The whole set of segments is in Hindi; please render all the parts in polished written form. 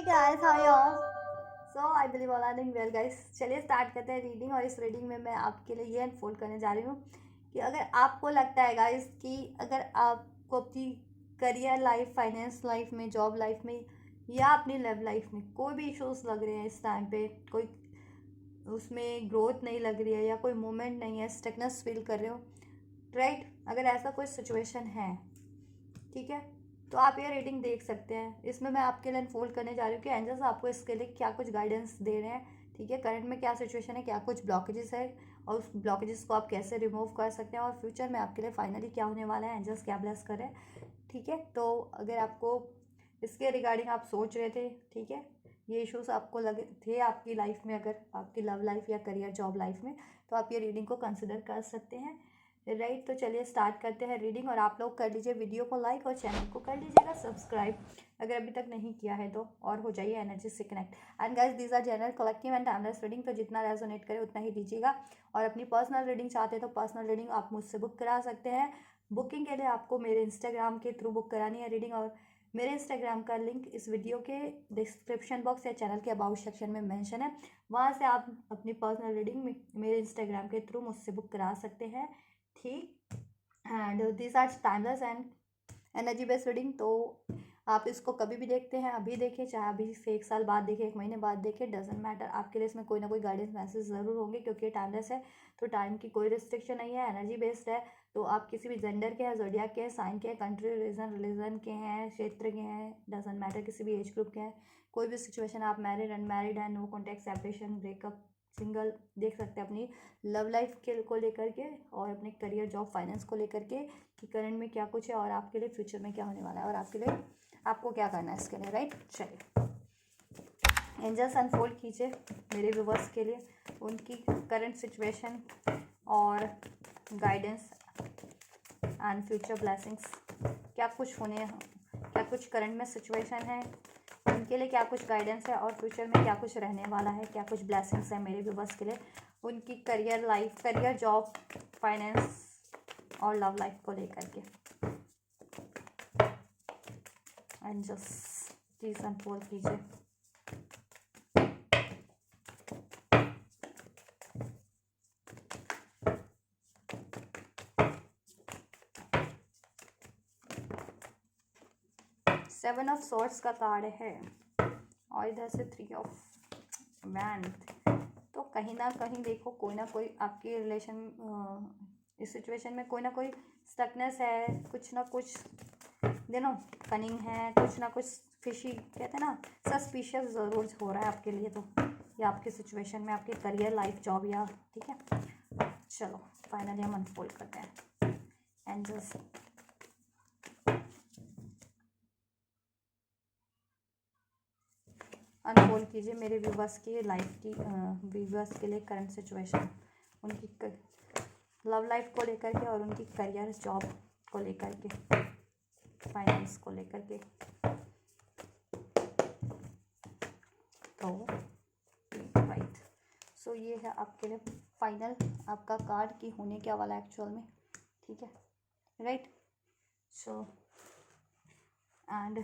Hey guys, how are y'all? So I believe all are doing well guys. चलिए स्टार्ट करते हैं रीडिंग। और इस रीडिंग में मैं आपके लिए ये अनफोल्ड करने जा रही हूँ कि अगर आपको लगता है गाइस कि अगर आपको अपनी करियर लाइफ, फाइनेंस लाइफ में, जॉब लाइफ में या अपनी लव लाइफ में कोई भी इश्यूज लग रहे हैं इस टाइम पे, कोई उसमें ग्रोथ नहीं लग रही है या कोई मोमेंट नहीं है, स्टकनेस फील कर रहे हो, राइट? अगर ऐसा कोई सिचुएशन है, ठीक है, तो आप ये रीडिंग देख सकते हैं। इसमें मैं आपके लिए अनफोल्ड करने जा रही हूँ कि एंजल्स आपको इसके लिए क्या कुछ गाइडेंस दे रहे हैं, ठीक है। करंट में क्या सिचुएशन है, क्या कुछ ब्लॉकेजेस है और उस ब्लॉकेजेस को आप कैसे रिमूव कर सकते हैं, और फ्यूचर में आपके लिए फाइनली क्या होने वाला है, एंजल्स क्या ब्लेस करें, ठीक है। तो अगर आपको इसके रिगार्डिंग आप सोच रहे थे, ठीक है, ये इश्यूज आपको लगे थे आपकी लाइफ में, अगर आपकी लव लाइफ या करियर जॉब लाइफ में, तो आप ये रीडिंग को कंसिडर कर सकते हैं, राइट। तो चलिए स्टार्ट करते हैं रीडिंग। और आप लोग कर लीजिए वीडियो को लाइक और चैनल को कर लीजिएगा सब्सक्राइब अगर अभी तक नहीं किया है तो, और हो जाइए एनर्जी से connect. And guys, these are general, collective and timeless reading, तो जितना रेजोनेट करे उतना ही लीजिएगा। और अपनी पर्सनल रीडिंग चाहते हैं तो पर्सनल रीडिंग आप मुझसे बुक करा सकते हैं। बुकिंग के लिए आपको मेरे इंस्टाग्राम के थ्रू बुक करानी है रीडिंग, और मेरे इंस्टाग्राम का लिंक इस वीडियो के डिस्क्रिप्शन बॉक्स या चैनल के अबाउट सेक्शन में मेंशन है। वहाँ से आप अपनी पर्सनल रीडिंग मेरे इंस्टाग्राम के थ्रू मुझसे बुक करा सकते हैं, ठीक। And this are timeless and energy based reading, तो आप इसको कभी भी देखते हैं, अभी देखें, चाहे अभी से 1 साल बाद देखें, 1 महीने बाद देखें, डजेंट मैटर। आपके लिए इसमें कोई ना कोई गाइडेंस मैसेज ज़रूर होंगे, क्योंकि ये टाइमलेस है तो टाइम की कोई रिस्ट्रिक्शन नहीं है, एनर्जी बेस्ड है। तो आप किसी भी जेंडर के हैं, जोडियाक के हैं, साइन के हैं, कंट्री, रिलीजन के हैं, क्षेत्र के हैं, डजेंट मैटर, किसी भी एज ग्रुप के हैं, कोई भी सिचुएशन, आप मैरिड, अनमैरिड है, no contact, separation, breakup, single, देख सकते हैं अपनी लव लाइफ के को लेकर के और अपने करियर, जॉब, फाइनेंस को लेकर के कि करंट में क्या कुछ है और आपके लिए फ्यूचर में क्या होने वाला है और आपके लिए आपको क्या करना है इसके लिए, राइट। चलिए एंजल्स अनफोल्ड कीजिए मेरे व्यूवर्स के लिए उनकी करंट सिचुएशन और गाइडेंस एंड फ्यूचर ब्लेसिंग्स, क्या कुछ होने, क्या कुछ करंट में सिचुएशन है, उनके लिए क्या कुछ गाइडेंस है, और फ्यूचर में क्या कुछ रहने वाला है, क्या कुछ ब्लेसिंग्स है मेरे व्यूवर्स के लिए उनकी career life, career, job, finance और लव लाइफ को लेकर के। एंड जस्ट प्लीज अनफोल्ड कीजिए। सेवन ऑफ सॉर्ड्स का कार्ड है और इधर से 3 ऑफ वैंड। तो कहीं ना कहीं देखो, कोई ना कोई आपके रिलेशन, इस सिचुएशन में कोई ना कोई स्टकनेस है, कुछ ना कुछ देनो कनिंग है, कुछ ना कुछ फिशी, कहते हैं ना, सस्पिशियस ज़रूर हो रहा है आपके लिए, तो या आपके सिचुएशन में, आपके करियर, लाइफ, जॉब, या, ठीक है। चलो फाइनली हम अनफोल्ड करते हैं एंजल्स। अनफोल्ड कीजिए मेरे व्यूवर्स की लाइफ की, व्यूवर्स के लिए करंट सिचुएशन, उनकी लव लाइफ को लेकर के और उनकी करियर, जॉब को लेकर के, फाइनेंस को लेकर के। तो राइट, सो ये है आपके लिए फाइनल आपका कार्ड की होने क्या वाला एक्चुअल में, ठीक है, राइट। सो एंड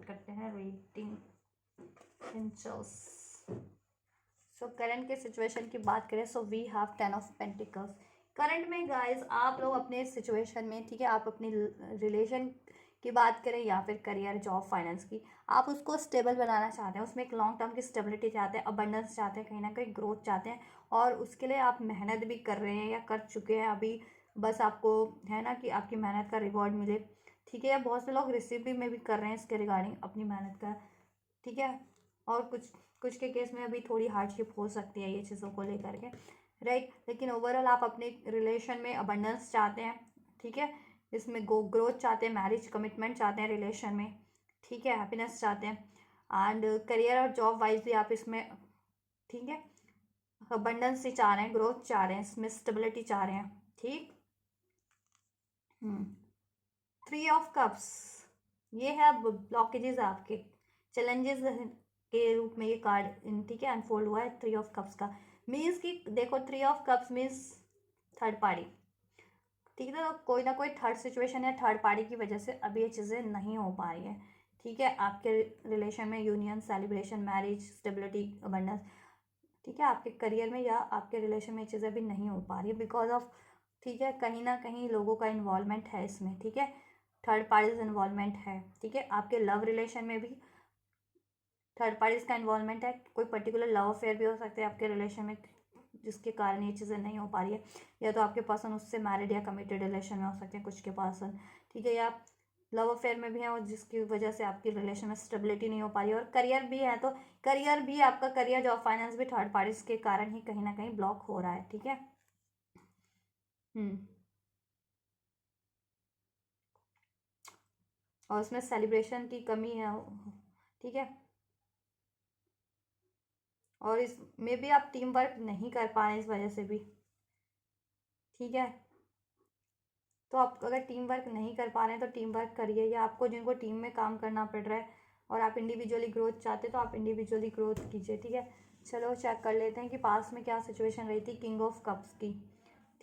करते हैं रीडिंग एंजल्स। सो करंट के सिचुएशन की बात करें, so we have 10 of pentacles. Current में गाइस आप लोग अपने सिचुएशन में, ठीक है, आप अपनी रिलेशन की बात करें या फिर करियर, जॉब, फाइनेंस की, आप उसको स्टेबल बनाना चाहते हैं, उसमें एक लॉन्ग टर्म की स्टेबिलिटी चाहते हैं, अबंडेंस चाहते हैं, कहीं ना कहीं ग्रोथ चाहते हैं, और उसके लिए आप मेहनत भी कर रहे हैं या कर चुके हैं अभी, बस आपको है ना कि आपकी मेहनत का रिवॉर्ड मिले, ठीक है। या बहुत से लोग रिसीव भी में भी कर रहे हैं इसके रिगार्डिंग अपनी मेहनत का, ठीक है। और कुछ कुछ के केस में अभी थोड़ी हार्डशिप हो सकती है ये चीज़ों को लेकर के, राइट। लेकिन ओवरऑल आप अपने रिलेशन में अबंडेंस चाहते हैं, ठीक है, इसमें ग्रोथ चाहते हैं, मैरिज, कमिटमेंट चाहते हैं रिलेशन में, ठीक है, हैप्पीनेस चाहते हैं, एंड करियर और जॉब वाइज भी आप इसमें, ठीक है, अबंडेंस ही चाह रहे हैं, ग्रोथ चाह रहे हैं, इसमें स्टेबिलिटी चाह रहे हैं, ठीक। 3 ऑफ कप्स, ये है ब्लॉकेजेस आपके, चैलेंजेस के रूप में ये कार्ड, ठीक है, अनफोल्ड हुआ है 3 ऑफ कप्स का। मीन्स कि देखो 3 of cups means third party, ठीक है। तो कोई ना कोई थर्ड सिचुएशन या थर्ड पार्टी की वजह से अभी ये चीज़ें नहीं हो पा रही है, ठीक है। आपके रिलेशन में union, celebration, marriage, stability, abundance, ठीक है। आपके करियर में या आपके रिलेशन में ये चीज़ें भी नहीं हो पा रही है बिकॉज ऑफ, ठीक है, कहीं ना कहीं लोगों का इन्वॉल्वमेंट है इसमें, ठीक है, थर्ड पार्टीज इन्वॉल्वमेंट है, ठीक है। आपके लव रिलेशन में भी थर्ड पार्टीज का इन्वॉल्वमेंट है, कोई पर्टिकुलर लव अफेयर भी हो सकता है आपके रिलेशन में जिसके कारण ये चीज़ें नहीं हो पा रही है, या तो आपके पर्सन उससे मैरिड या कमिटेड रिलेशन में हो सकते हैं कुछ के पर्सन, ठीक है, या लव अफेयर में भी है और जिसकी वजह से आपकी रिलेशन में स्टेबिलिटी नहीं हो पा रही है। और करियर भी है तो करियर भी, आपका करियर, जॉब, फाइनेंस भी थर्ड पार्टीज के कारण ही कहीं ना कहीं ब्लॉक हो रहा है, ठीक है। हम्म। और उसमें सेलिब्रेशन की कमी है, ठीक है। और इसमें भी आप टीम वर्क नहीं कर पा रहे हैं इस वजह से भी, ठीक है। तो आप अगर टीम वर्क नहीं कर पा रहे हैं तो टीम वर्क करिए, या आपको जिनको टीम में काम करना पड़ रहा है और आप इंडिविजुअली ग्रोथ चाहते तो आप इंडिविजुअली ग्रोथ कीजिए, ठीक है। चलो चेक कर लेते हैं कि पास्ट में क्या सिचुएशन रही थी किंग ऑफ कप्स की,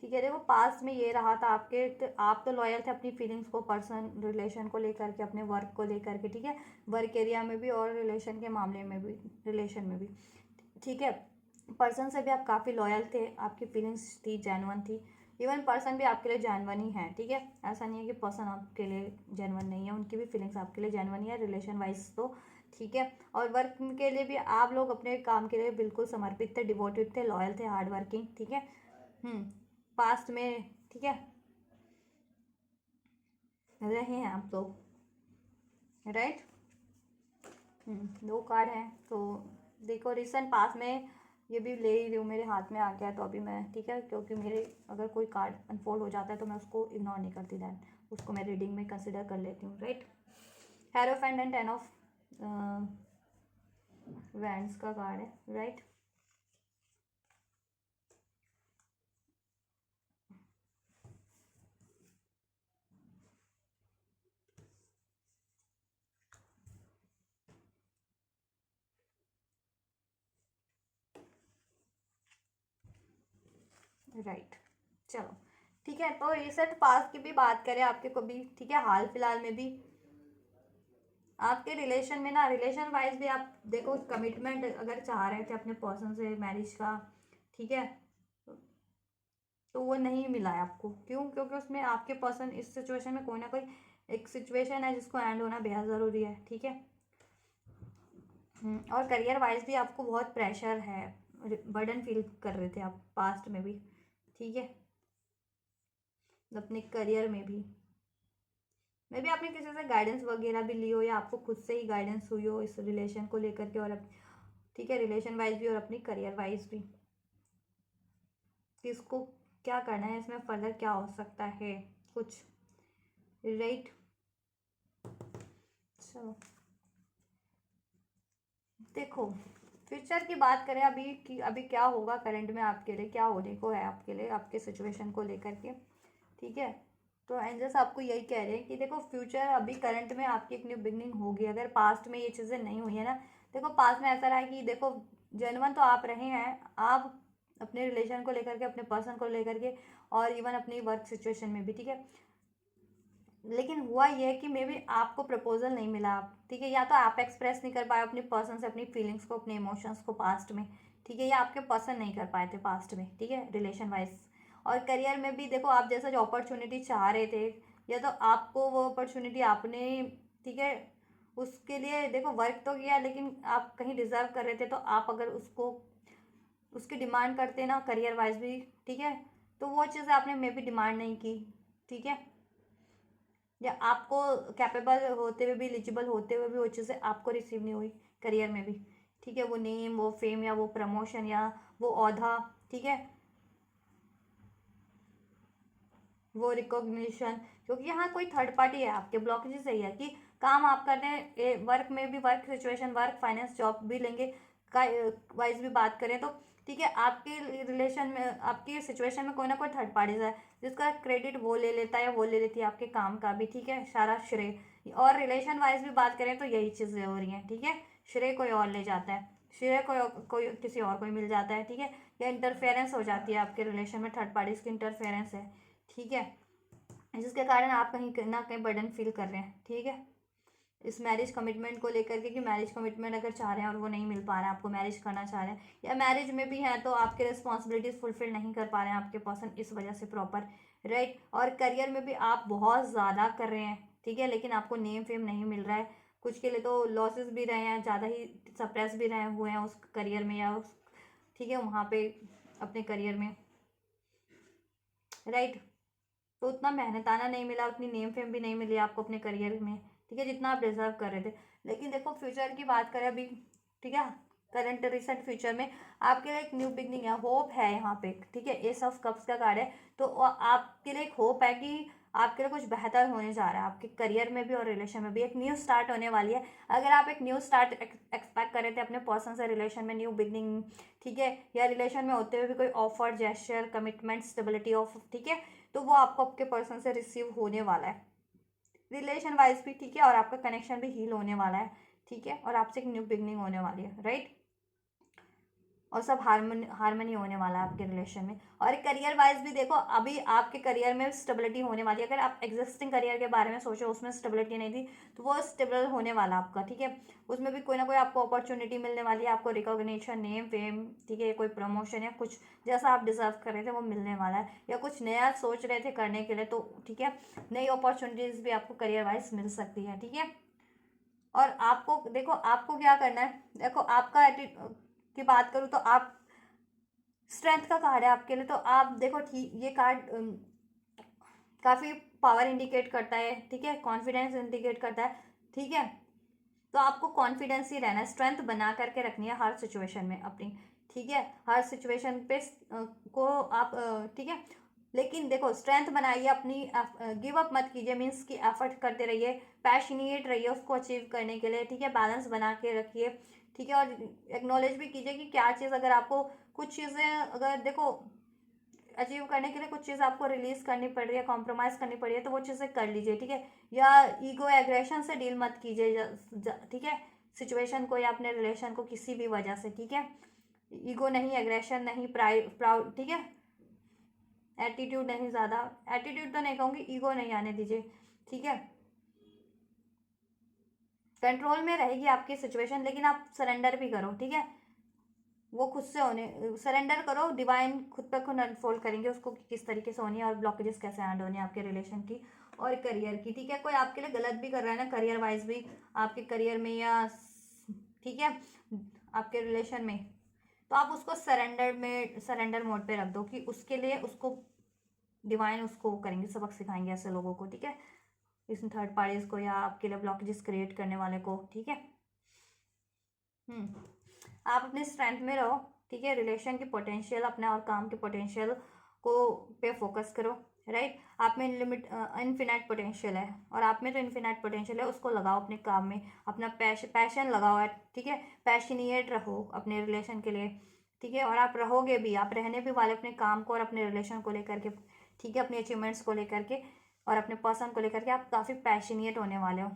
ठीक है। देखो पास्ट में ये रहा था आपके, तो आप तो लॉयल थे अपनी फीलिंग्स को, पर्सन रिलेशन को लेकर के, अपने वर्क को लेकर के, ठीक है, वर्क एरिया में भी और रिलेशन के मामले में भी, रिलेशन में भी, ठीक है। पर्सन से भी आप काफ़ी लॉयल थे, आपकी फीलिंग्स थी, जेन्युइन थी, इवन पर्सन भी आपके लिए जेन्युइन ही है, ठीक है। ऐसा नहीं है कि पर्सन आपके लिए जेन्युइन नहीं है, उनकी भी फीलिंग्स आपके लिए जेन्युइन ही है रिलेशन वाइज तो, ठीक है। और वर्क के लिए भी आप लोग अपने काम के लिए बिल्कुल समर्पित थे, डिवोटेड थे, लॉयल थे, हार्ड वर्किंग, ठीक है। पास्ट में, ठीक है, रहे हैं आप लोग, राइट। दो कार्ड हैं तो देखो रिसेंट पास में ये भी ले ही रही हूँ, मेरे हाथ में आ गया तो अभी मैं, ठीक है, क्योंकि मेरे अगर कोई कार्ड अनफोल्ड हो जाता है तो मैं उसको इग्नोर नहीं करती, दैन उसको मैं रीडिंग में कंसिडर कर लेती हूँ, right. Hierophant and 10 of wands का कार्ड है, राइट। राइट, चलो ठीक है। तो रिसेंट पास्ट की भी बात करें आपके को भी, ठीक है, हाल फिलहाल में भी आपके रिलेशन में ना, रिलेशन वाइज भी आप देखो कमिटमेंट अगर चाह रहे थे अपने पर्सन से मैरिज का, ठीक है, तो वो नहीं मिला है आपको, क्यों? क्योंकि उसमें आपके पर्सन इस सिचुएशन में कोई ना कोई एक सिचुएशन है जिसको एंड होना बेहद ज़रूरी है, ठीक है। और करियर वाइज भी आपको बहुत प्रेशर है, बर्डन फील कर रहे थे आप पास्ट में भी, ठीक है, अपने करियर में भी मे बी आपने किसी से गाइडेंस वगैरह भी ली हो या आपको खुद से ही गाइडेंस हुई हो इस रिलेशन को लेकर के, और ठीक है, रिलेशन वाइज भी और अपनी करियर वाइज भी, किसको क्या करना है इसमें, फर्दर क्या हो सकता है कुछ, राइट। चलो देखो फ्यूचर की बात करें अभी कि अभी क्या होगा करंट में आपके लिए, क्या होने को है आपके लिए, आपके सिचुएशन को लेकर के, ठीक है। तो एंजल्स आपको यही कह रहे हैं कि देखो फ्यूचर अभी करंट में आपकी एक न्यू बिगनिंग होगी, अगर पास्ट में ये चीज़ें नहीं हुई है ना। देखो पास्ट में ऐसा रहा है कि देखो जेन्युइन तो आप रहे हैं, आप अपने रिलेशन को लेकर के, अपने पर्सन को लेकर के, और इवन अपनी वर्क सिचुएशन में भी, ठीक है। लेकिन हुआ ये है कि मे बी आपको प्रपोजल नहीं मिला, आप, ठीक है, या तो आप एक्सप्रेस नहीं कर पाए अपने पर्सन से अपनी फीलिंग्स को, अपने इमोशंस को पास्ट में, ठीक है, या आपके पर्सन नहीं कर पाए थे पास्ट में, ठीक है, रिलेशन वाइज। और करियर में भी देखो आप जैसा जो अपॉर्चुनिटी चाह रहे थे, या तो आपको वो अपॉर्चुनिटी आपने, ठीक है, उसके लिए देखो वर्क तो किया, लेकिन आप कहीं डिजर्व कर रहे थे, तो आप अगर उसको उसकी डिमांड करते ना करियर वाइज भी, ठीक है, तो वो चीज़ आपने मे बी डिमांड नहीं की, ठीक है, या आपको कैपेबल होते हुए भी, एलिजिबल होते हुए भी वो चीज़ें आपको रिसीव नहीं हुई करियर में भी, ठीक है, वो नेम, वो फेम, या वो प्रमोशन, या वो ओहदा, ठीक है, वो रिकॉग्निशन, क्योंकि यहाँ कोई थर्ड पार्टी है, आपके ब्लॉकेजेस सही है कि काम आप करने वर्क में भी, work situation, work finance, job भी लेंगे का वाइज भी बात करें तो, ठीक है, आपके रिलेशन में, आपकी सिचुएशन में कोई ना कोई थर्ड पार्टीज है जिसका क्रेडिट वो ले लेता है या वो ले लेती है आपके काम का भी, ठीक है, सारा श्रेय। और रिलेशन वाइज भी बात करें तो यही चीज़ें हो रही हैं, ठीक है, श्रेय कोई और ले जाता है, श्रेय कोई किसी और को मिल जाता है, ठीक है, या इंटरफेरेंस हो जाती है आपके रिलेशन में, थर्ड पार्टीज की इंटरफेरेंस है, ठीक है, जिसके कारण आप कहीं ना कहीं बर्डन फील कर रहे हैं, ठीक है। इस मैरिज कमिटमेंट को लेकर के कि मैरिज कमिटमेंट अगर चाह रहे हैं और वो नहीं मिल पा रहा है, आपको मैरिज करना चाह रहे हैं, या मैरिज में भी हैं तो आपके रिस्पॉन्सिबिलिटीज फुलफिल नहीं कर पा रहे हैं आपके पर्सन इस वजह से प्रॉपर, राइट। और करियर में भी आप बहुत ज़्यादा कर रहे हैं, ठीक है, लेकिन आपको नेम फेम नहीं मिल रहा है। कुछ के लिए तो लॉसेस भी रहे हैं, ज़्यादा ही सप्रेस भी रहे हुए हैं उस करियर में या उस, ठीक है, वहाँ पे अपने करियर में, राइट। तो उतना मेहनताना नहीं मिला, उतनी नेम फेम भी नहीं मिली आपको अपने करियर में, ठीक है, जितना आप डिजर्व कर रहे थे। लेकिन देखो फ्यूचर की बात करें अभी, ठीक है, करंट रिसेंट फ्यूचर में आपके लिए एक न्यू बिगनिंग है, होप है यहाँ पे, ठीक है, एस ऑफ कप्स का कार्ड है। तो आपके लिए एक होप है कि आपके लिए कुछ बेहतर होने जा रहा है आपके करियर में भी और रिलेशन में भी, एक न्यू स्टार्ट होने वाली है। अगर आप एक न्यू स्टार्ट एक्सपेक्ट कर रहे थे अपने पर्सन से रिलेशन में, न्यू बिगनिंग, ठीक है, या रिलेशन में होते हुए भी कोई offer, gesture, commitment, stability of, ठीक है, तो वो आपको आपके पर्सन से रिसीव होने वाला है रिलेशन वाइज भी, ठीक है, और आपका कनेक्शन भी हील होने वाला है, ठीक है, और आपसे एक न्यू बिगनिंग होने वाली है, राइट। और सब हारमोनी होने वाला है आपके रिलेशन में। और करियर वाइज भी देखो, अभी आपके करियर में स्टेबिलिटी होने वाली है। अगर आप एग्जिस्टिंग करियर के बारे में सोचो, उसमें स्टेबिलिटी नहीं थी, तो वो स्टेबल होने वाला आपका, ठीक है। उसमें भी कोई ना कोई आपको अपॉर्चुनिटी मिलने वाली है, आपको रिकॉग्निशन, नेम फेम, ठीक है, कोई प्रमोशन या कुछ जैसा आप डिजर्व कर रहे थे वो मिलने वाला है, या कुछ नया सोच रहे थे करने के लिए, तो ठीक है, नई अपॉर्चुनिटीज भी आपको करियर वाइज मिल सकती है, ठीक है। और आपको देखो, आपको क्या करना है, देखो आपका की बात करूँ तो आप, स्ट्रेंथ का कार्ड है आपके लिए, तो आप देखो, ठीक, ये कार्ड काफ़ी पावर इंडिकेट करता है, ठीक है, कॉन्फिडेंस इंडिकेट करता है, ठीक है। तो आपको कॉन्फिडेंस ही रहना है, स्ट्रेंथ बना करके रखनी है हर सिचुएशन में अपनी, ठीक है, हर सिचुएशन पे को आप, ठीक है। लेकिन देखो स्ट्रेंथ बनाइए अपनी, गिव अप मत कीजिए, मीन्स कि एफर्ट करते रहिए, पैशनेट रहिए उसको अचीव करने के लिए, ठीक है, बैलेंस बना के रखिए, ठीक है। और एक्नॉलेज भी कीजिए कि क्या चीज़, अगर आपको कुछ चीज़ें, अगर देखो अचीव करने के लिए कुछ चीज़ आपको रिलीज करनी पड़ रही है, कॉम्प्रोमाइज़ करनी पड़ रही है, तो वो चीज़ें कर लीजिए, ठीक है। या ईगो एग्रेशन से डील मत कीजिए, ठीक है, सिचुएशन को या अपने रिलेशन को किसी भी वजह से, ठीक है। ईगो नहीं, एग्रेशन नहीं, प्राउड, ठीक है, एटीट्यूड नहीं, ज़्यादा एटीट्यूड तो नहीं कहूँगी, ईगो नहीं आने दीजिए, ठीक है। कंट्रोल में रहेगी आपकी सिचुएशन, लेकिन आप सरेंडर भी करो, ठीक है, वो खुद से होने, सरेंडर करो, डिवाइन खुद पे खुद अनफोल्ड करेंगे उसको कि किस तरीके से होनी है और ब्लॉकेजेस कैसे हैंड होनी है आपके रिलेशन की और करियर की, ठीक है। कोई आपके लिए गलत भी कर रहा है ना करियर वाइज भी, आपके करियर में या, ठीक है, आपके रिलेशन में, तो आप उसको सरेंडर मोड पे रख दो कि उसके लिए उसको डिवाइन उसको करेंगे, सबक सिखाएंगे ऐसे लोगों को, ठीक है, इस थर्ड पार्टीज को या आपके लिए ब्लॉकेजेस क्रिएट करने वाले को, ठीक है। आप अपने स्ट्रेंथ में रहो, ठीक है, रिलेशन की पोटेंशियल अपना और काम के पोटेंशियल को पे फोकस करो, राइट। आप में लिमिट इनफिनाइट पोटेंशियल है, और आप में तो इनफिनाइट पोटेंशियल है, उसको लगाओ अपने काम में, अपना पैशन लगाओ है, ठीक है, पैशनेट रहो अपने रिलेशन के लिए, ठीक है। और आप रहोगे भी, आप रहने भी वाले अपने काम को और अपने रिलेशन को लेकर के, ठीक है, अपने अचीवमेंट्स को लेकर के और अपने पर्सन को लेकर के आप काफ़ी पैशनेट होने वाले हो,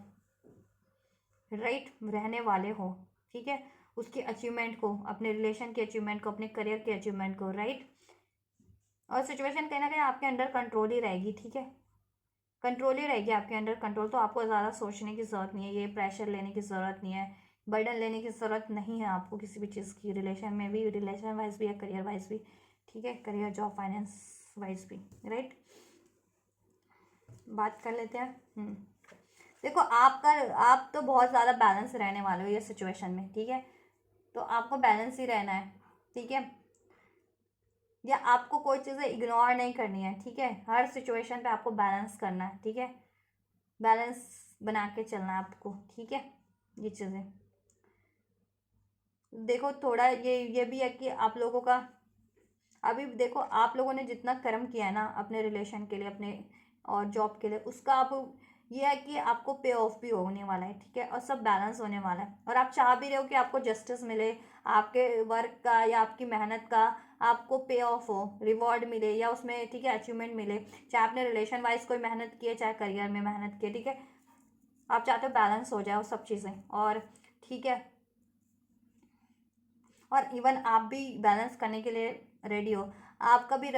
राइट, रहने वाले हो, ठीक है, उसके अचीवमेंट को, अपने रिलेशन के अचीवमेंट को, अपने करियर के अचीवमेंट को, राइट। और सिचुएशन कहीं ना कहीं आपके अंडर कंट्रोल ही रहेगी, ठीक है, कंट्रोल ही रहेगी आपके अंडर कंट्रोल, तो आपको ज़्यादा सोचने की ज़रूरत नहीं है, ये प्रेशर लेने की ज़रूरत नहीं है, बर्डन लेने की ज़रूरत नहीं है आपको किसी भी चीज़ की, रिलेशन में भी, रिलेशन वाइज भी या करियर वाइज भी, ठीक है, करियर, जॉब, फाइनेंस वाइज भी, राइट। बात कर लेते हैं। देखो आप तो बहुत ज़्यादा बैलेंस रहने वाले हो ये सिचुएशन में, ठीक है, तो आपको बैलेंस ही रहना है, ठीक है, या आपको कोई चीज़ें इग्नोर नहीं करनी है, ठीक है, हर सिचुएशन पे आपको बैलेंस करना है, ठीक है, बैलेंस बना के चलना है आपको, ठीक है। ये चीज़ें देखो, थोड़ा ये भी है कि आप लोगों का, अभी देखो आप लोगों ने जितना कर्म किया है ना अपने रिलेशन के लिए, अपने और जॉब के लिए, उसका आप, ये है कि आपको पे ऑफ भी होने वाला है, ठीक है, और सब बैलेंस होने वाला है, और आप चाह भी रहे हो कि आपको जस्टिस मिले, आपके वर्क का या आपकी मेहनत का आपको पे ऑफ हो, रिवॉर्ड मिले, या उसमें, ठीक है, अचीवमेंट मिले, चाहे आपने रिलेशन वाइज कोई मेहनत की है, चाहे करियर में मेहनत की है, ठीक है, आप चाहते हो बैलेंस हो जाए वो सब चीज़ें, और ठीक है, और इवन आप भी बैलेंस करने के लिए रेडी हो, आपका भी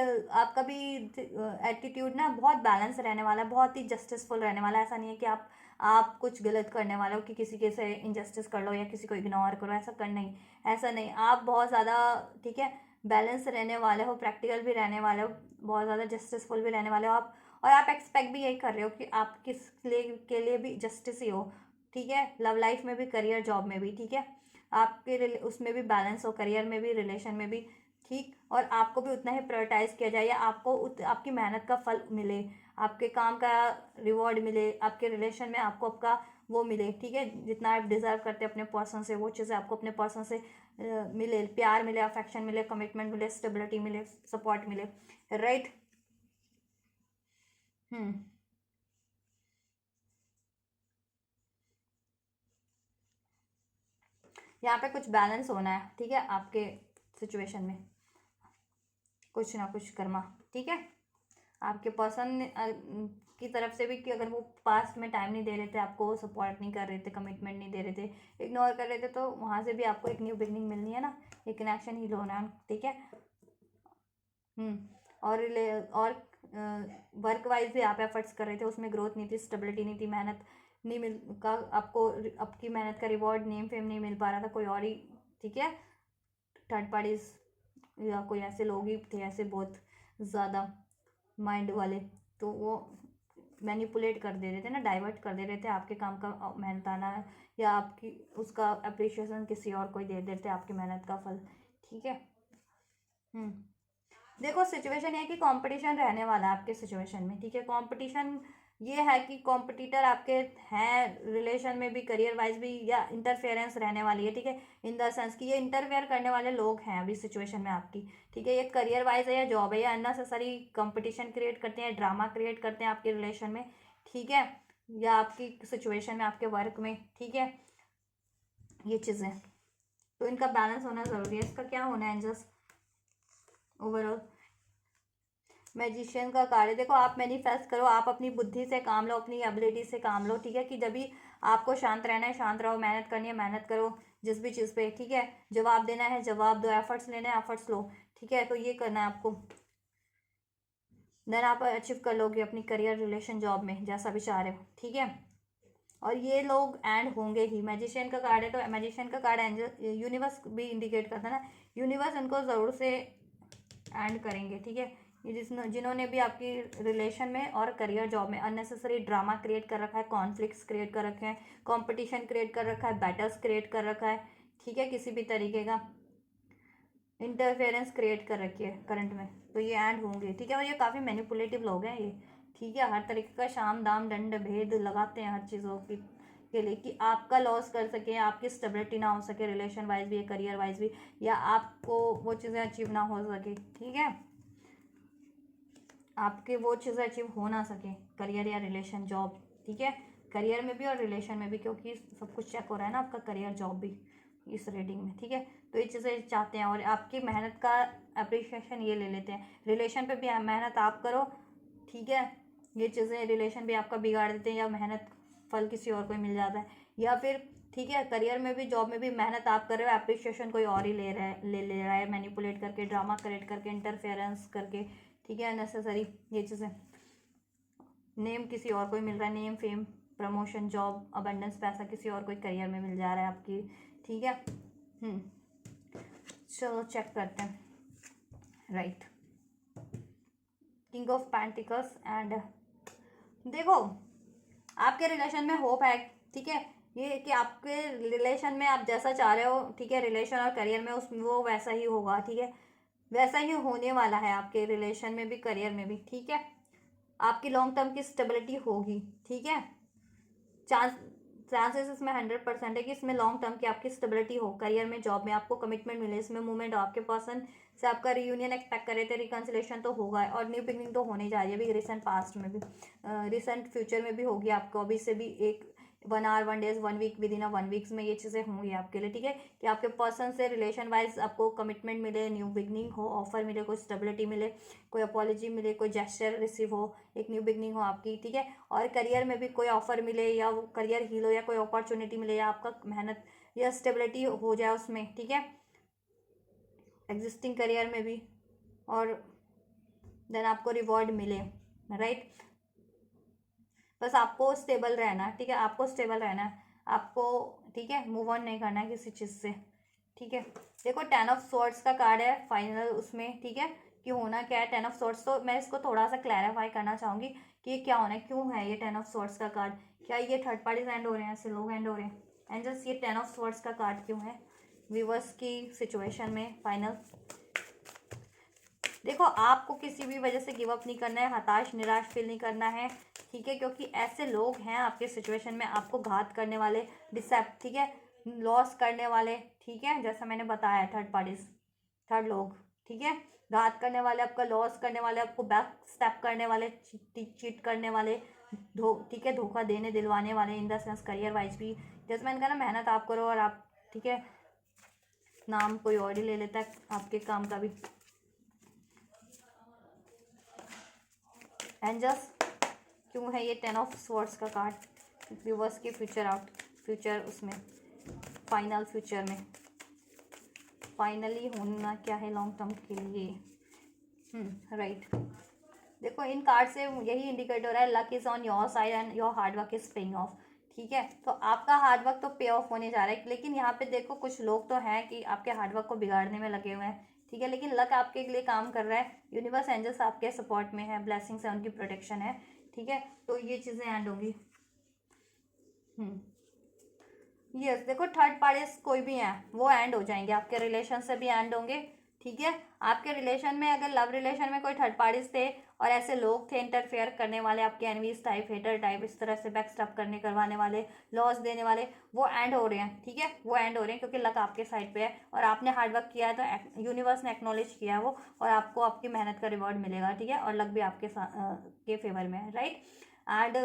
एटीट्यूड ना बहुत बैलेंस रहने वाला है, बहुत ही जस्टिसफुल रहने वाला है, ऐसा नहीं है कि आप आप कुछ गलत करने वाले हो कि किसी के से इनजस्टिस कर लो या किसी को इग्नोर करो, ऐसा करना ही, ऐसा नहीं। आप बहुत ज़्यादा ठीक है बैलेंस रहने वाले हो, प्रैक्टिकल भी रहने वाले हो, बहुत ज़्यादा जस्टिसफुल भी रहने वाले हो आप, और आप एक्सपेक्ट भी यही कर रहे हो कि आप किस के लिए भी जस्टिस ही हो, ठीक है, लव लाइफ में भी, करियर जॉब में भी, ठीक है, आपके उसमें भी बैलेंस हो, करियर में भी, रिलेशन में भी, ठीक, और आपको भी उतना ही प्रायोरिटाइज किया जाए, या आपको आपकी मेहनत का फल मिले, आपके काम का रिवॉर्ड मिले, आपके रिलेशन में आपको आपका वो मिले, ठीक है, जितना आप डिजर्व करते हैं अपने पर्सन से, वो चीज़ें आपको अपने पर्सन से मिले, प्यार मिले, अफेक्शन मिले, कमिटमेंट मिले, स्टेबिलिटी मिले, सपोर्ट मिले, राइट। हम्म। यहाँ पे कुछ बैलेंस होना है, ठीक है, आपके सिचुएशन में कुछ ना कुछ कर्मा, ठीक है, आपके पर्सन की तरफ से भी, कि अगर वो पास्ट में टाइम नहीं दे रहे थे आपको, सपोर्ट नहीं कर रहे थे, कमिटमेंट नहीं दे रहे थे, इग्नोर कर रहे थे, तो वहाँ से भी आपको एक न्यू बिगनिंग मिलनी है ना, एक कनेक्शन हील होना है, ठीक है। और और वर्क वाइज भी आप एफर्ट्स कर रहे थे, उसमें ग्रोथ नहीं थी, स्टेबिलिटी नहीं थी, मेहनत नहीं मिल का आपको, आपकी मेहनत का रिवॉर्ड, नेम फेम नहीं मिल पा रहा था, कोई और ही, ठीक है, थर्ड पार्टीज या कोई ऐसे लोग ही थे, ऐसे बहुत ज़्यादा माइंड वाले, तो वो मैनिपुलेट कर दे रहे थे ना, डाइवर्ट कर दे रहे थे आपके काम का मेहनताना, या आपकी उसका अप्रिशिएशन किसी और को दे देते आपकी मेहनत का फल, ठीक है। हम्म। देखो सिचुएशन ये है कि कंपटीशन रहने वाला है आपके सिचुएशन में, ठीक है, कंपटीशन ये है कि कॉम्पिटिटर आपके हैं, रिलेशन में भी, करियर वाइज भी, या इंटरफेरेंस रहने वाली है, ठीक है, इन द सेंस कि ये इंटरफेयर करने वाले लोग हैं अभी सिचुएशन में आपकी, ठीक है, ये करियर वाइज है या जॉब है, या अननेसेसरी कंपटीशन क्रिएट करते हैं, ड्रामा क्रिएट करते हैं आपके रिलेशन में, ठीक है, या आपकी सिचुएशन में, आपके वर्क में, ठीक है, ये चीज़ें, तो इनका बैलेंस होना ज़रूरी है। इसका क्या होना है जस्ट ओवरऑल, मैजिशियन का कार्य, देखो आप मैनिफेस्ट करो, आप अपनी बुद्धि से काम लो, अपनी एबिलिटी से काम लो, ठीक है, कि जब भी आपको शांत रहना है शांत रहो, मेहनत करनी है मेहनत करो, जिस भी चीज़ पे, ठीक है, जवाब देना है जवाब दो, एफर्ट्स लेने हैं एफर्ट्स लो, ठीक है, तो ये करना है आपको, देन आप अचीव कर लोगे अपनी करियर, रिलेशन, जॉब में, जैसा भी चाह रहे हो, ठीक है, और ये लोग एंड होंगे ही। मैजिशियन का कार्ड है तो मैजिशियन का कार्ड एंजल यूनिवर्स भी इंडिकेट करता है ना, यूनिवर्स उनको ज़रूर से एंड करेंगे, ठीक है, ये जिन्होंने भी आपकी रिलेशन में और करियर जॉब में अननेसेसरी ड्रामा क्रिएट कर रखा है, कॉन्फ्लिक्ट्स क्रिएट कर रखे हैं, कंपटीशन क्रिएट कर रखा है, बैटल्स क्रिएट कर रखा है, ठीक है, किसी भी तरीके का इंटरफेरेंस क्रिएट कर रखी है करंट में, तो ये एंड होंगे, ठीक है, और ये काफ़ी मैनिपुलेटिव लोग हैं ये, ठीक है, हर तरीके का शाम दाम दंड भेद लगाते हैं हर चीज़ों की के लिए, कि आपका लॉस कर सके, आपकी स्टेबिलिटी ना हो सके, रिलेशन वाइज भी, करियर वाइज भी, या आपको वो चीज़ें अचीव ना हो सके, ठीक है, आपके वो चीज़ें अचीव हो ना सके, करियर या रिलेशन जॉब, ठीक है, करियर में भी और रिलेशन में भी, क्योंकि सब कुछ चेक हो रहा है ना आपका करियर जॉब भी इस रीडिंग में, ठीक है, तो ये चीज़ें चाहते हैं, और आपकी मेहनत का अप्रिशिएशन ये ले लेते हैं, रिलेशन पे भी मेहनत आप करो, ठीक है, ये चीज़ें रिलेशन भी आपका बिगाड़ देते हैं, या मेहनत फल किसी और को ही मिल जाता है, या फिर ठीक है करियर में भी जॉब में भी मेहनत आप कर रहे हो, अप्रिशिएशन कोई और ही ले रहा है, मैनिपुलेट करके, ड्रामा क्रिएट करके, इंटरफेरेंस करके, ठीक है, नेसेसरी ये चीज़ें, नेम किसी और को ही मिल रहा है, name fame promotion job abundance, पैसा किसी और को करियर में मिल जा रहा है आपकी, ठीक है। चलो चेक करते हैं, right, king of pentacles and देखो आपके रिलेशन में होप है, ठीक है, ये कि आपके रिलेशन में आप जैसा चाह रहे हो, ठीक है, रिलेशन और करियर में उस वो वैसा ही होगा, ठीक है, वैसा ही होने वाला है आपके रिलेशन में भी करियर में भी, ठीक है, आपकी लॉन्ग टर्म की स्टेबिलिटी होगी, ठीक है, चांस चांसेस इसमें 100% है कि इसमें लॉन्ग टर्म की आपकी स्टेबिलिटी हो, करियर में जॉब में आपको कमिटमेंट मिले, इसमें मूवमेंट हो, आपके पर्सन से आपका रियूनियन एक्सपेक्ट करे थे, रिकन्सिलेशन तो होगा, और न्यू बिगनिंग तो होने जा रही है अभी रिसेंट पास्ट में भी, रिसेंट फ्यूचर में भी होगी आपको, अभी से भी एक 1 hour 1 days 1 week within 1 weeks में ये चीज़ें होंगी आपके लिए, ठीक है, कि आपके पर्सन से रिलेशन वाइज आपको कमिटमेंट मिले, न्यू बिगनिंग हो, ऑफर मिले, कोई स्टेबिलिटी मिले, कोई अपॉलॉजी मिले, कोई जेस्चर रिसीव हो, एक न्यू बिगनिंग हो आपकी, ठीक है, और करियर में भी कोई ऑफर मिले, या वो करियर हील हो, या कोई अपॉर्चुनिटी मिले, या आपका मेहनत या स्टेबिलिटी हो जाए उसमें, ठीक है, एग्जिस्टिंग करियर में भी, और देन आपको रिवॉर्ड मिले, राइट, बस आपको स्टेबल रहना है, ठीक है, आपको स्टेबल रहना है आपको, ठीक है, मूव ऑन नहीं करना है किसी चीज़ से, ठीक है। देखो 10 ऑफ स्वॉर्ड्स का कार्ड है फाइनल उसमें, ठीक है, कि होना क्या है 10 ऑफ स्वॉर्ड्स। तो मैं इसको थोड़ा सा क्लैरिफाई करना चाहूँगी कि ये क्या होना है, क्यों है ये 10 ऑफ स्वॉर्ड्स का कार्ड, क्या ये थर्ड पार्टीज एंड हो रहे हैं, ऐसे लोग एंड हो रहे हैं, एंड जस्ट ये 10 ऑफ स्वॉर्ड्स का कार्ड क्यों है व्यूअर्स की सिचुएशन में फाइनल। देखो आपको किसी भी वजह से गिव अप नहीं करना है, हताश निराश फील नहीं करना है, ठीक है, क्योंकि ऐसे लोग हैं आपके सिचुएशन में, आपको घात करने वाले, डिसेप्ट, ठीक है, लॉस करने वाले, ठीक है, जैसा मैंने बताया थर्ड पार्टीज, थर्ड लोग, ठीक है, घात करने वाले, आपका लॉस करने वाले, आपको बैक स्टेप करने वाले, चीट करने वाले, ठीक है, धोखा देने दिलवाने वाले, in the sense career wise भी, जैसे मैंने कहा ना, मेहनत आप करो और आप, ठीक है, नाम कोई और ही ले लेता है आपके काम का भी। एंजल्स क्यों है ये 10 ऑफ स्वॉर्ड्स का कार्ड व्यूअर्स के फ्यूचर आउट, फ्यूचर उसमें फाइनल फ्यूचर में फाइनली होना क्या है लॉन्ग टर्म के लिए। राइट, देखो इन कार्ड से यही इंडिकेट हो रहा है luck is on your side and your hard work is paying off, ठीक है, तो आपका हार्ड वर्क तो पे ऑफ होने जा रहा है, लेकिन यहाँ पे देखो कुछ लोग तो हैं कि आपके हार्ड वर्क को बिगाड़ने में लगे हुए हैं, ठीक है, लेकिन लक आपके लिए काम कर रहा है, यूनिवर्स एंजल्स आपके सपोर्ट में है, ब्लेसिंग्स है, उनकी प्रोटेक्शन है, ठीक है, तो ये चीज़ें एंड होंगी। यस, देखो थर्ड पार्टीज कोई भी हैं वो एंड हो जाएंगे, आपके रिलेशन से भी एंड होंगे, ठीक है, आपके रिलेशन में अगर लव रिलेशन में कोई थर्ड पार्टीज थे और ऐसे लोग थे इंटरफेयर करने वाले, आपके एनवीज टाइप, हेटर टाइप, इस तरह से बैक स्टॉप करवाने वाले, लॉस देने वाले, वो एंड हो रहे हैं, ठीक है, वो एंड हो रहे हैं क्योंकि लक आपके साइड पे है और आपने हार्डवर्क किया है, तो यूनिवर्स ने एक्नॉलेज किया है वो, और आपको आपकी मेहनत का रिवॉर्ड मिलेगा, ठीक है, और लक भी आपके के फेवर में है, राइट। एंड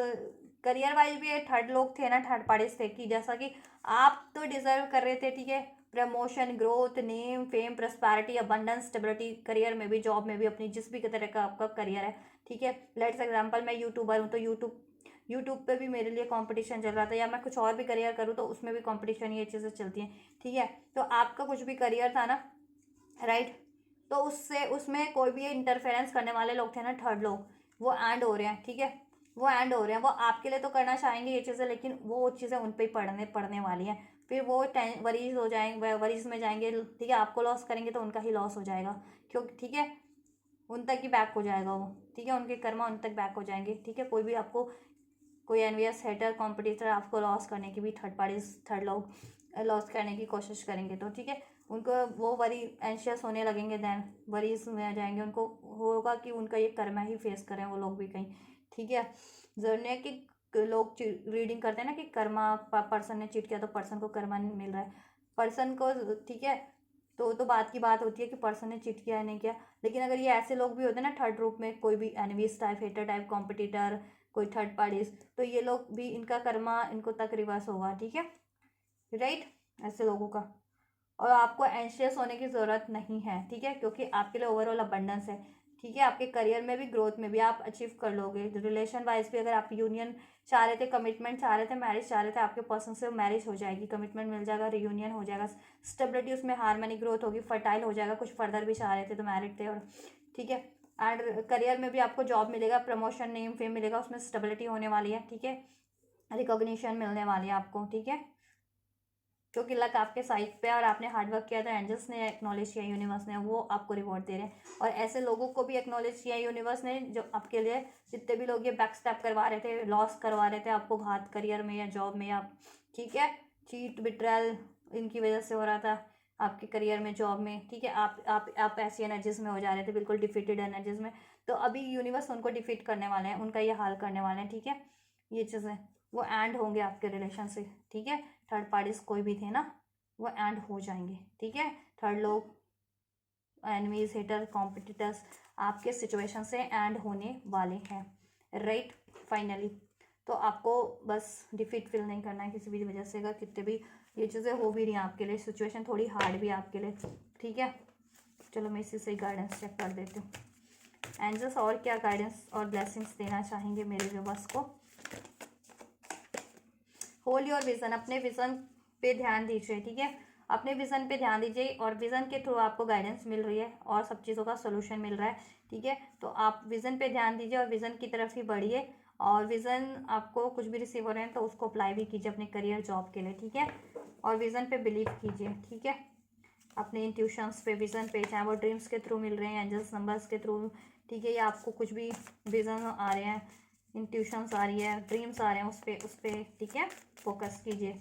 करियर वाइज भी थर्ड लोग थे ना, थर्ड पार्टीज थे, कि जैसा कि आप तो डिजर्व कर रहे थे, ठीक है, promotion, growth, name, fame, prosperity, abundance, stability, career में भी, जॉब में भी, अपनी जिस भी तरह का आपका करियर है, ठीक है। लेट्स एग्जांपल मैं यूट्यूबर हूँ तो यूट्यूब पे भी मेरे लिए कंपटीशन चल रहा था, या मैं कुछ और भी करियर करूँ तो उसमें भी कंपटीशन, ये चीज़ें चलती हैं, ठीक है, तो आपका कुछ भी करियर था ना, राइट, तो उससे उसमें कोई भी इंटरफेरेंस करने वाले लोग थे ना, थर्ड लोग, वो एंड हो रहे हैं, ठीक है, वो एंड हो रहे हैं, वो आपके लिए तो करना चाहेंगे ये चीज़ें, लेकिन वो चीज़ें उन पर ही पड़ने वाली हैं, फिर वो वरीज हो जाएंगे, वरीज में जाएंगे, ठीक है, आपको लॉस करेंगे तो उनका ही लॉस हो जाएगा, क्योंकि ठीक है, उन तक ही बैक हो जाएगा वो, ठीक है, उनके कर्मा उन तक बैक हो जाएंगे, ठीक है, कोई भी आपको, कोई एनवियस हेटर कॉम्पिटिटर आपको लॉस करने की भी, थर्ड पार्टीज, थर्ड लोग लॉस करने की कोशिश करेंगे तो, ठीक है, उनको वो वरी एंशियस होने लगेंगे, देन वरीज में आ जाएंगे, उनको होगा कि उनका ये कर्मा ही फेस करें वो लोग भी कहीं, ठीक है, जरूरी है कि लोग रीडिंग करते हैं ना कि कर्मा, पर्सन ने चीट किया तो पर्सन को कर्मा नहीं मिल रहा है, पर्सन को, ठीक है, तो बात की बात होती है कि पर्सन ने चीट किया है नहीं किया, लेकिन अगर ये ऐसे लोग भी होते हैं ना थर्ड ग्रुप में, कोई भी enemies type, hater type, competitor, कोई थर्ड पार्टीज, तो ये लोग भी, इनका कर्मा इनको तक रिवर्स होगा, ठीक है, राइट, ऐसे लोगों का, और आपको एंशियस होने की ज़रूरत नहीं है, ठीक है, क्योंकि आपके लिए ओवरऑल अबंडेंस है, ठीक है, आपके करियर में भी, ग्रोथ में भी आप अचीव कर लोगे, रिलेशन वाइज भी अगर आप यूनियन चाह रहे थे, कमिटमेंट चाह रहे थे, मैरिज चाह रहे थे, आपके पर्सन से मैरिज हो जाएगी, कमिटमेंट मिल जाएगा, रियूनियन हो जाएगा, स्टेबिलिटी उसमें, हार्मनी, ग्रोथ होगी, फर्टाइल हो जाएगा, कुछ फर्दर भी चाह रहे थे तो मैरिड थे, और ठीक है, एंड करियर में भी आपको जॉब मिलेगा, प्रमोशन, नेम, फेम मिलेगा, उसमें स्टेबिलिटी होने वाली है, ठीक है, रिकॉग्निशन मिलने वाली है आपको, ठीक है, क्योंकि लक आपके साइड पे और आपने हार्डवर्क किया, तो एंजल्स ने एक्नॉलेज किया, यूनिवर्स ने, वो आपको रिवॉर्ड दे रहे हैं, और ऐसे लोगों को भी एक्नॉलेज किया यूनिवर्स ने जो आपके लिए, जितने भी लोग ये बैक स्टेप करवा रहे थे, लॉस करवा रहे थे आपको, घात करियर में या जॉब में, या ठीक है, चीट बिट्रैल इनकी वजह से हो रहा था आपके करियर में, जॉब में, ठीक है, आप ऐसी एनर्जीज में हो जा रहे थे, बिल्कुल डिफीटेड एनर्जीज में, तो अभी यूनिवर्स उनको डिफीट करने वाले हैं, उनका ये हाल करने वाले हैं, ठीक है, ये चीज़ें वो एंड होंगे आपके रिलेशन से, ठीक है, थर्ड पार्टीज कोई भी थे ना, वो एंड हो जाएंगे, ठीक है, थर्ड लोग, एनिमीज, हेटर, कॉम्पिटिटर्स आपके सिचुएशन से एंड होने वाले हैं, राइट, फाइनली, तो आपको बस डिफीट फील नहीं करना है किसी भी वजह से, अगर कितने भी ये चीज़ें हो भी रही हैं आपके लिए, सिचुएशन थोड़ी हार्ड भी है आपके लिए, ठीक है, चलो मैं इसी से गाइडेंस चेक कर देती हूँ, एंजल्स और क्या गाइडेंस और ब्लेसिंग्स देना चाहेंगे मेरे व्यूअर्स को। होल योर विजन, अपने विजन पे ध्यान दीजिए, ठीक है, अपने विजन पे ध्यान दीजिए, और विजन के थ्रू आपको गाइडेंस मिल रही है और सब चीज़ों का सोल्यूशन मिल रहा है, ठीक है, तो आप विजन पे ध्यान दीजिए और विजन की तरफ ही बढ़िए, और विज़न आपको कुछ भी रिसीव हो रहे हैं तो उसको अप्लाई भी कीजिए अपने करियर जॉब के लिए, ठीक है। और विज़न पे बिलीव कीजिए, ठीक है, अपने इंट्यूशंस पे, विज़न पे, चाहे वो ड्रीम्स के थ्रू मिल रहे हैं, एंजल्स नंबर्स के थ्रू, ठीक है, या आपको कुछ भी विज़न आ रहे हैं, इंट्यूशंस आ रही है, ड्रीम्स आ रहे हैं, उस पर ठीक है, फोकस कीजिए।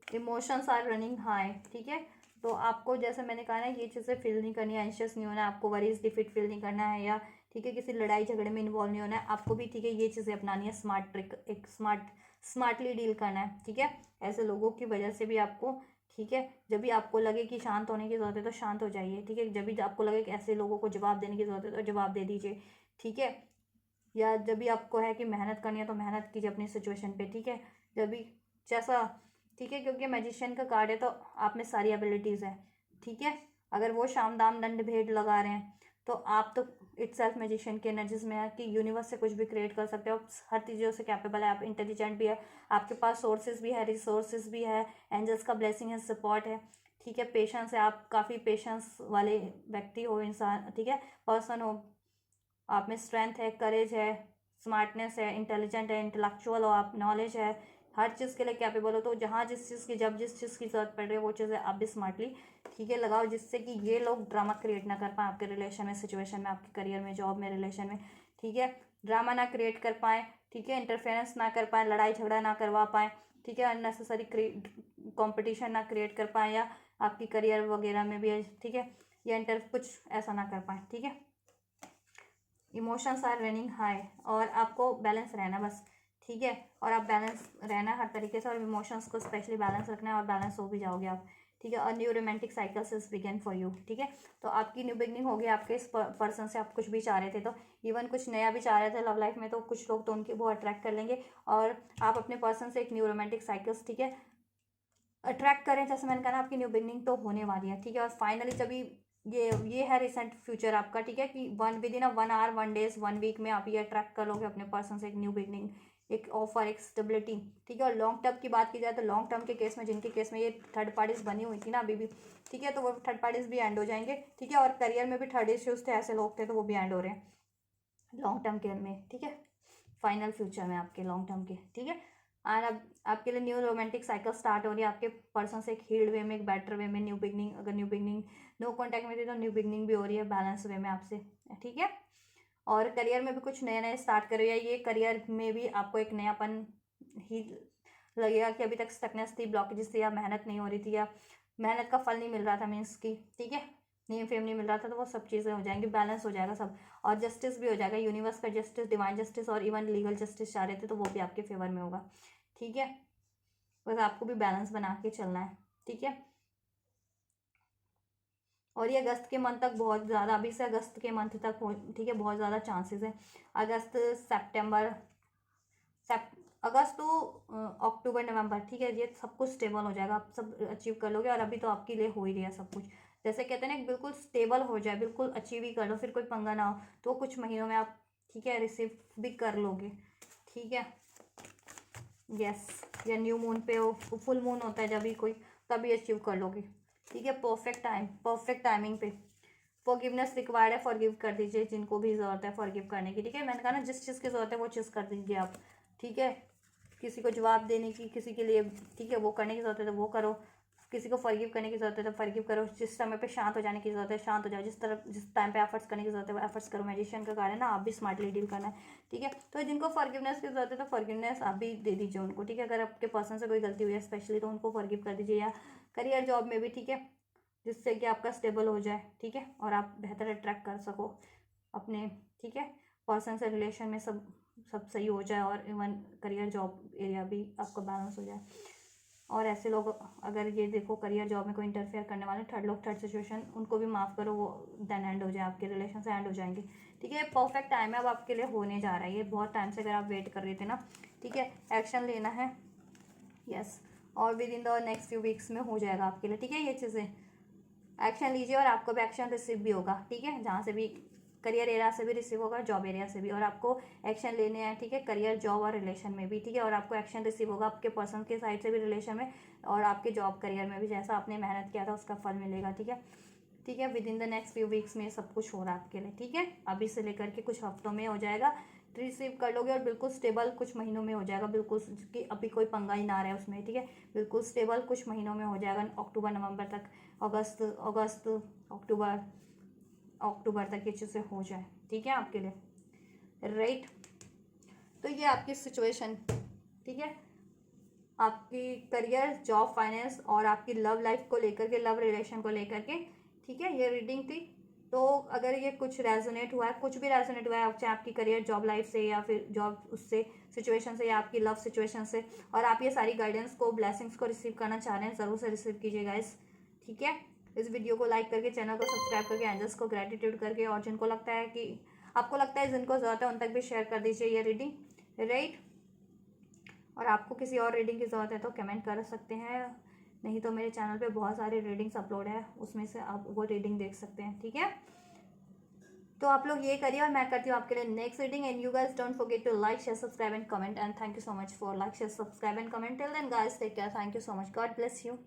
इमोशंस आर रनिंग हाई, ठीक है, तो आपको जैसे मैंने कहा ना, ये चीज़ें फील नहीं करनी है, एंशियस नहीं होना है, आपको वरीज डिफीट फील नहीं करना है, या ठीक है किसी लड़ाई झगड़े में इन्वॉल्व नहीं होना है आपको भी, ठीक है, ये चीज़ें अपनानी है, स्मार्ट ट्रिक, एक स्मार्टली डील करना है, ठीक है। ऐसे लोगों की वजह से भी आपको, ठीक है, जब भी आपको लगे कि शांत होने की ज़रूरत है तो शांत हो जाइए, ठीक है, जब भी आपको लगे कि ऐसे लोगों को जवाब देने की ज़रूरत है तो जवाब दे दीजिए, ठीक है, या जब भी आपको है कि मेहनत करनी है तो मेहनत कीजिए अपनी सिचुएशन पे, ठीक है, जब भी जैसा, ठीक है, क्योंकि मैजिशियन का कार्ड है तो आप में सारी एबिलिटीज़ है, ठीक है। अगर वो शाम दाम दंड भेद लगा रहे हैं तो आप तो इट सेल्फ मैजिशियन की एनर्जीज में है कि यूनिवर्स से कुछ भी क्रिएट कर सकते हो, आप हर चीज़ों से कैपेबल है, आप इंटेलिजेंट भी है, आपके पास सोर्सेज भी है, रिसोर्सेज भी है, एंजल्स का ब्लेसिंग है, सपोर्ट है, ठीक है, पेशेंस है, आप काफ़ी पेशेंस वाले व्यक्ति हो, इंसान, ठीक है, पर्सन हो, आप में स्ट्रेंथ है, करेज है, स्मार्टनेस है, इंटेलिजेंट है, इंटेलेक्चुअल हो आप, नॉलेज है, हर चीज़ के लिए कैपेबल हो, तो जहाँ जिस चीज़ की जब जिस चीज़ की ज़रूरत पड़ रही है वो चीज़ें आप भी स्मार्टली, ठीक है, लगाओ, जिससे कि ये लोग ड्रामा क्रिएट ना कर पाए आपके रिलेशन में, सिचुएशन में, आपके करियर में, जॉब में, रिलेशन में, ठीक है, ड्रामा ना क्रिएट कर पाए, ठीक है, इंटरफेरेंस ना कर पाए, लड़ाई झगड़ा ना करवा पाए, ठीक है, अननेसेसरी कॉम्पिटिशन ना क्रिएट कर पाए, या आपकी करियर वगैरह में भी, ठीक है, या इंटर कुछ ऐसा ना कर पाए, ठीक है। इमोशंस आर रनिंग हाई, और आपको बैलेंस रहना बस, ठीक है, और आप बैलेंस रहना हर तरीके से, और इमोशंस को स्पेशली बैलेंस रखना है, और बैलेंस हो भी जाओगे आप, ठीक है, और new romantic cycles is begin for you, ठीक है, तो आपकी न्यू बिगनिंग होगी आपके इस पर्सन से, आप कुछ भी चाह रहे थे तो इवन कुछ नया भी चाह रहे थे लव लाइफ में, तो कुछ लोग तो उनके वो अट्रैक्ट कर लेंगे, और आप अपने पर्सन से एक न्यू रोमांटिक साइकिल्स, ठीक है, अट्रैक्ट करें, जैसे मैंने कहा ना, आपकी न्यू बिगनिंग तो होने वाली है, ठीक है, और फाइनली जब ये है रिसेंट फ्यूचर आपका, ठीक है, कि within 1 hour 1 days 1 week में आप ये अट्रैक्ट कर लोगे अपने पर्सन से एक न्यू बिगनिंग, एक ऑफर, एक स्टेबिलिटी, ठीक है। और लॉन्ग टर्म की बात की जाए तो लॉन्ग टर्म के केस में, जिनके केस में ये थर्ड पार्टीज बनी हुई थी ना अभी भी, ठीक है, तो वो थर्ड पार्टीज भी एंड हो जाएंगे, ठीक है, और करियर में भी थर्ड इश्यूज थे, ऐसे लोग थे तो वो भी एंड हो रहे हैं लॉन्ग टर्म के में, ठीक है, फाइनल फ्यूचर में आपके लॉन्ग टर्म के, ठीक है। और अब आपके लिए न्यू रोमांटिक साइकिल स्टार्ट हो रही है आपके पर्सन से, एक हील्ड वे में, एक बेटर वे में, न्यू बिगनिंग, अगर न्यू बिगनिंग नो कॉन्टैक्ट में थी तो न्यू बिगनिंग भी हो रही है बैलेंस वे में आपसे, ठीक है। और करियर में भी कुछ नया नया स्टार्ट कर रही है, ये करियर में भी आपको एक नयापन ही लगेगा कि अभी तक स्टकनेस थी, ब्लॉकेजेस थी, या मेहनत नहीं हो रही थी, या मेहनत का फल नहीं मिल रहा था मीन्स की, ठीक है, नेम फेम नहीं मिल रहा था, तो वो सब चीज़ें हो जाएंगी, बैलेंस हो जाएगा सब, और जस्टिस भी हो जाएगा, यूनिवर्स का जस्टिस, डिवाइन जस्टिस, और इवन लीगल जस्टिस चाह रहे थे तो वो भी आपके फेवर में होगा, ठीक है, बस आपको भी बैलेंस बना के चलना है, ठीक है। और ये अगस्त के मंथ तक बहुत ज़्यादा, अभी से अगस्त के मंथ तक हो, ठीक है, बहुत ज़्यादा चांसेस है, अगस्त सितंबर अगस्त टू अक्टूबर नवंबर, ठीक है, ये सब कुछ स्टेबल हो जाएगा, आप सब अचीव कर लोगे, और अभी तो आपके लिए हो ही रहा है सब कुछ, जैसे कहते हैं ना, बिल्कुल स्टेबल हो जाए, बिल्कुल अचीव ही कर लो, फिर कोई पंगा ना हो, तो कुछ महीनों में आप, ठीक है, रिसीव भी कर लोगे, ठीक है, यस, या न्यू मून पे हो, फुल मून होता है जब भी कोई, तभी अचीव कर लोगे, ठीक है, परफेक्ट टाइमिंग पे। फॉरगिवनेस रिक्वायर्ड है, फॉरगिव कर दीजिए जिनको भी ज़रूरत है फॉरगिव करने की, ठीक है, मैंने कहा ना, जिस चीज़ की ज़रूरत है वो चीज़ कर दीजिए आप, ठीक है, किसी को जवाब देने की, किसी के लिए, ठीक है, वो करने की ज़रूरत है तो वो करो, किसी को फॉरगिव करने की ज़रूरत है तो फॉरगिव करो, जिस समय पे शांत हो जाने की ज़रूरत है शांत हो जाओ, जिस टाइम पे एफर्ट्स करने की ज़रूरत है वो एफर्ट्स करो, मैजिशियन का कार्य है ना, आप भी स्मार्टली डील करना है, ठीक है, तो जिनको फॉरगिवनेस की ज़रूरत है तो फॉरगिवनेस आप भी दे दीजिए उनको, ठीक है, अगर आपके पर्सन से कोई गलती हुई है स्पेशली तो उनको फॉरगिव कर दीजिए, या करियर जॉब में भी, ठीक है, जिससे कि आपका स्टेबल हो जाए, ठीक है, और आप बेहतर अट्रैक्ट कर सको अपने, ठीक है, पर्सन से रिलेशन में सब सब सही हो जाए, और इवन करियर जॉब एरिया भी आपका बैलेंस हो जाए। और ऐसे लोग अगर ये देखो करियर जॉब में कोई इंटरफेयर करने वाले थर्ड लोग, थर्ड सिचुएशन, उनको भी माफ़ करो, वो देन एंड हो जाए, आपके रिलेशन से एंड हो जाएंगे, ठीक है, परफेक्ट टाइम है अब आपके लिए होने जा रहा है, ये बहुत टाइम से अगर आप वेट कर रहे थे ना, ठीक है, एक्शन लेना है, यस, और with in the next few weeks में हो जाएगा आपके लिए, ठीक है, ये चीज़ें एक्शन लीजिए, और आपको भी एक्शन रिसीव भी होगा, ठीक है, जहाँ से भी करियर एरिया से भी रिसीव होगा, जॉब एरिया से भी, और आपको एक्शन लेने हैं, ठीक है, करियर जॉब और रिलेशन में भी, ठीक है, और आपको एक्शन रिसीव होगा आपके पर्सन के साइड से भी रिलेशन में, और आपके जॉब करियर में भी, जैसा आपने मेहनत किया था उसका फल मिलेगा, ठीक है, ठीक है। With in the next few weeks में सब कुछ हो रहा है आपके लिए, ठीक है। अभी से लेकर के कुछ हफ्तों में हो जाएगा, रिसीव कर लोगे और बिल्कुल स्टेबल कुछ महीनों में हो जाएगा, बिल्कुल कि अभी कोई पंगा ही ना रहे उसमें, ठीक है। बिल्कुल स्टेबल कुछ महीनों में हो जाएगा, अक्टूबर नवंबर तक, अगस्त अक्टूबर तक ये चीज़ें हो जाए, ठीक है आपके लिए, राइट। तो ये आपकी सिचुएशन, ठीक है, आपकी करियर, जॉब, फाइनेंस और आपकी लव लाइफ को लेकर के, लव रिलेशन को लेकर के, ठीक है, ये रीडिंग थी। तो अगर ये कुछ रेजोनेट हुआ है, कुछ भी रेजोनेट हुआ है, चाहे आपकी करियर जॉब लाइफ से या फिर जॉब उससे सिचुएशन से या आपकी लव सिचुएशन से, और आप ये सारी गाइडेंस को, ब्लेसिंग्स को रिसीव करना चाह रहे हैं, ज़रूर से रिसीव कीजिए गाइस, ठीक है। इस वीडियो को लाइक करके, चैनल को सब्सक्राइब करके, एंजल्स को ग्रेटिट्यूड करके, और जिनको लगता है कि आपको लगता है जिनको ज़रूरत है उन तक भी शेयर कर दीजिए ये रीडिंग, राइट। और आपको किसी और रीडिंग की ज़रूरत है तो कमेंट कर सकते हैं, नहीं तो मेरे चैनल पे बहुत सारे रीडिंग्स अपलोड है, उसमें से आप वो रीडिंग देख सकते हैं, ठीक है। तो आप लोग ये करिए और मैं करती हूँ आपके लिए next reading. And you guys don't forget to like, share, subscribe and comment, and thank you so much for like, share, subscribe and comment. Till then guys take care, thank you so much, God bless you.